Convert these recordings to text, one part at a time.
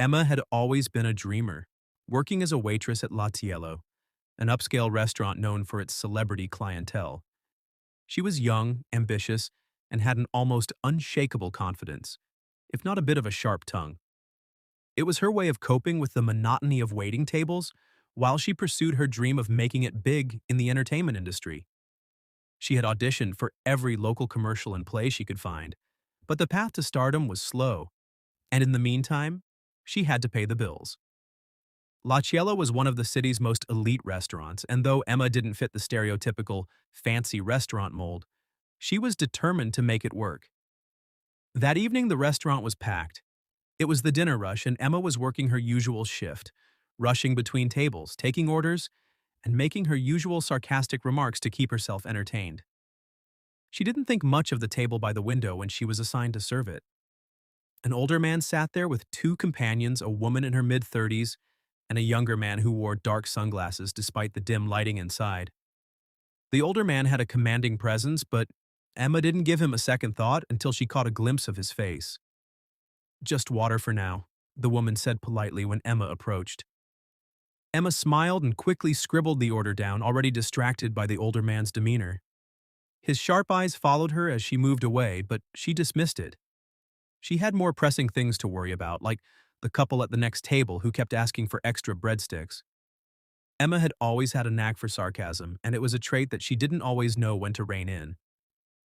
Emma had always been a dreamer, working as a waitress at La Tiello, an upscale restaurant known for its celebrity clientele. She was young, ambitious, and had an almost unshakable confidence, if not a bit of a sharp tongue. It was her way of coping with the monotony of waiting tables while she pursued her dream of making it big in the entertainment industry. She had auditioned for every local commercial and play she could find, but the path to stardom was slow, and in the meantime, she had to pay the bills. La Cielo was one of the city's most elite restaurants, and though Emma didn't fit the stereotypical fancy restaurant mold, she was determined to make it work. That evening, the restaurant was packed. It was the dinner rush, and Emma was working her usual shift, rushing between tables, taking orders, and making her usual sarcastic remarks to keep herself entertained. She didn't think much of the table by the window when she was assigned to serve it. An older man sat there with two companions, a woman in her mid-30s and a younger man who wore dark sunglasses despite the dim lighting inside. The older man had a commanding presence, but Emma didn't give him a second thought until she caught a glimpse of his face. "Just water for now," the woman said politely when Emma approached. Emma smiled and quickly scribbled the order down, already distracted by the older man's demeanor. His sharp eyes followed her as she moved away, but she dismissed it. She had more pressing things to worry about, like the couple at the next table who kept asking for extra breadsticks. Emma had always had a knack for sarcasm, and it was a trait that she didn't always know when to rein in.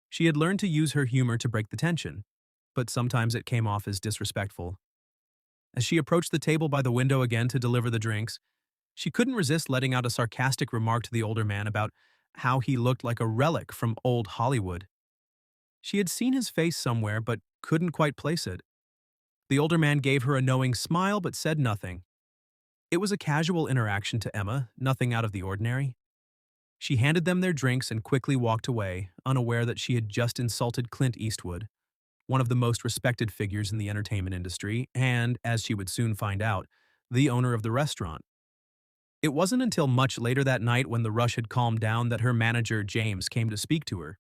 She had learned to use her humor to break the tension, but sometimes it came off as disrespectful. As she approached the table by the window again to deliver the drinks, she couldn't resist letting out a sarcastic remark to the older man about how he looked like a relic from old Hollywood. She had seen his face somewhere, but couldn't quite place it. The older man gave her a knowing smile but said nothing. It was a casual interaction to Emma, nothing out of the ordinary. She handed them their drinks and quickly walked away, unaware that she had just insulted Clint Eastwood, one of the most respected figures in the entertainment industry, and, as she would soon find out, the owner of the restaurant. It wasn't until much later that night, when the rush had calmed down, that her manager, James, came to speak to her.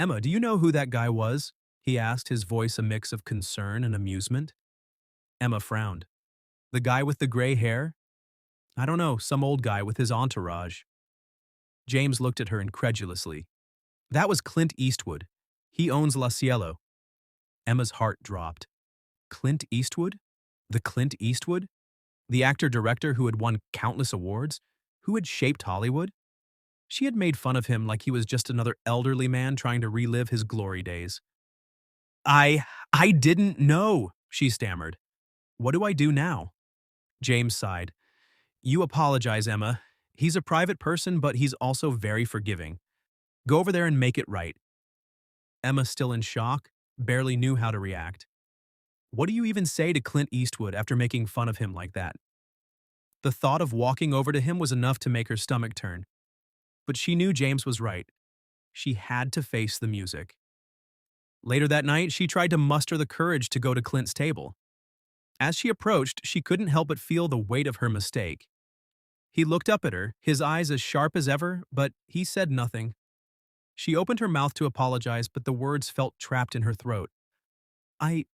"Emma, do you know who that guy was?" he asked, his voice a mix of concern and amusement. Emma frowned. "The guy with the gray hair?" "I don't know, some old guy with his entourage." James looked at her incredulously. "That was Clint Eastwood. He owns La Cielo." Emma's heart dropped. Clint Eastwood? The Clint Eastwood? The actor-director who had won countless awards? Who had shaped Hollywood? She had made fun of him like he was just another elderly man trying to relive his glory days. I didn't know," she stammered. "What do I do now?" James sighed. "You apologize, Emma. He's a private person, but he's also very forgiving. Go over there and make it right." Emma, still in shock, barely knew how to react. What do you even say to Clint Eastwood after making fun of him like that? The thought of walking over to him was enough to make her stomach turn. But she knew James was right. She had to face the music. Later that night, she tried to muster the courage to go to Clint's table. As she approached, she couldn't help but feel the weight of her mistake. He looked up at her, his eyes as sharp as ever, but he said nothing. She opened her mouth to apologize, but the words felt trapped in her throat. I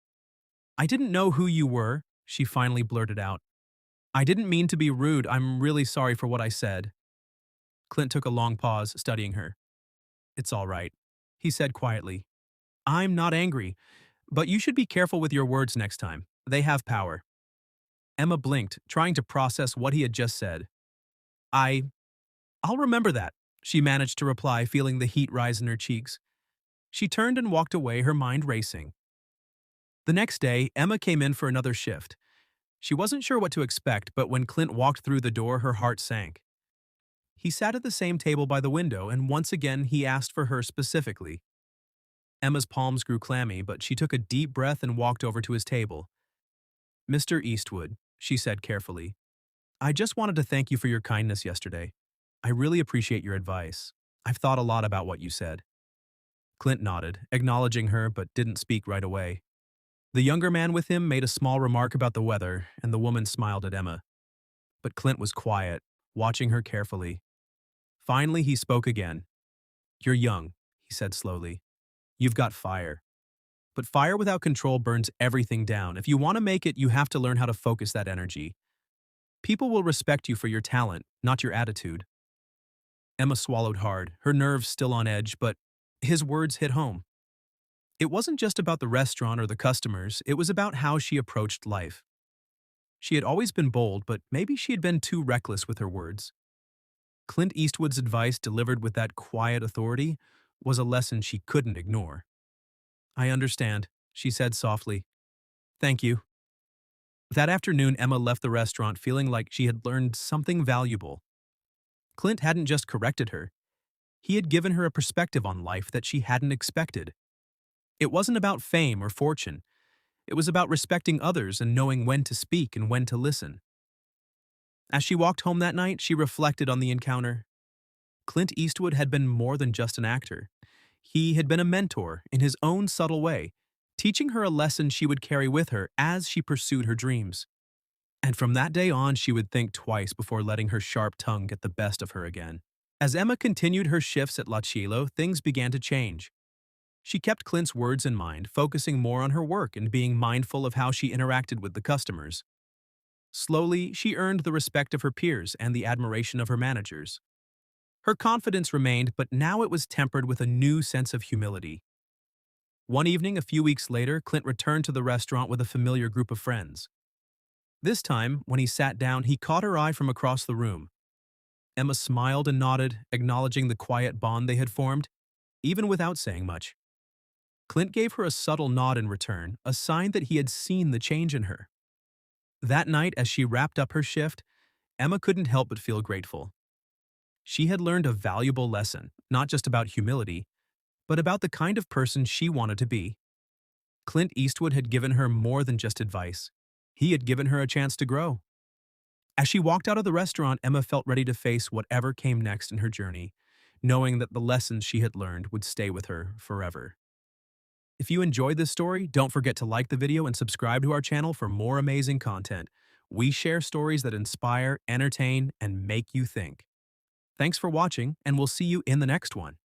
I didn't know who you were," she finally blurted out. "I didn't mean to be rude. I'm really sorry for what I said." Clint took a long pause, studying her. "It's all right," he said quietly. "I'm not angry, but you should be careful with your words next time. They have power." Emma blinked, trying to process what he had just said. I, I'll remember that," she managed to reply, feeling the heat rise in her cheeks. She turned and walked away, her mind racing. The next day, Emma came in for another shift. She wasn't sure what to expect, but when Clint walked through the door, her heart sank. He sat at the same table by the window, and once again he asked for her specifically. Emma's palms grew clammy, but she took a deep breath and walked over to his table. "Mr. Eastwood," she said carefully, "I just wanted to thank you for your kindness yesterday. I really appreciate your advice. I've thought a lot about what you said." Clint nodded, acknowledging her, but didn't speak right away. The younger man with him made a small remark about the weather, and the woman smiled at Emma. But Clint was quiet, watching her carefully. Finally, he spoke again. "You're young," he said slowly. "You've got fire. but fire without control burns everything down. If you want to make it, you have to learn how to focus that energy. People will respect you for your talent, not your attitude. Emma swallowed hard, her nerves still on edge, but his words hit home. It wasn't just about the restaurant or the customers, it was about how she approached life. She had always been bold, but maybe she had been too reckless with her words. Clint Eastwood's advice, delivered with that quiet authority, was a lesson she couldn't ignore. "I understand," she said softly. "Thank you." That afternoon, Emma left the restaurant feeling like she had learned something valuable. Clint hadn't just corrected her, he had given her a perspective on life that she hadn't expected. It wasn't about fame or fortune, it was about respecting others and knowing when to speak and when to listen. As she walked home that night, she reflected on the encounter. Clint Eastwood had been more than just an actor. He had been a mentor in his own subtle way, teaching her a lesson she would carry with her as she pursued her dreams. And from that day on, she would think twice before letting her sharp tongue get the best of her again. As Emma continued her shifts at La Cielo, things began to change. She kept Clint's words in mind, focusing more on her work and being mindful of how she interacted with the customers. Slowly, she earned the respect of her peers and the admiration of her managers. Her confidence remained, but now it was tempered with a new sense of humility. One evening, a few weeks later, Clint returned to the restaurant with a familiar group of friends. This time, when he sat down, he caught her eye from across the room. Emma smiled and nodded, acknowledging the quiet bond they had formed, even without saying much. Clint gave her a subtle nod in return, a sign that he had seen the change in her. That night, as she wrapped up her shift, Emma couldn't help but feel grateful. She had learned a valuable lesson, not just about humility, but about the kind of person she wanted to be. Clint Eastwood had given her more than just advice. He had given her a chance to grow. As she walked out of the restaurant, Emma felt ready to face whatever came next in her journey, knowing that the lessons she had learned would stay with her forever. If you enjoyed this story, don't forget to like the video and subscribe to our channel for more amazing content. We share stories that inspire, entertain, and make you think. Thanks for watching, and we'll see you in the next one.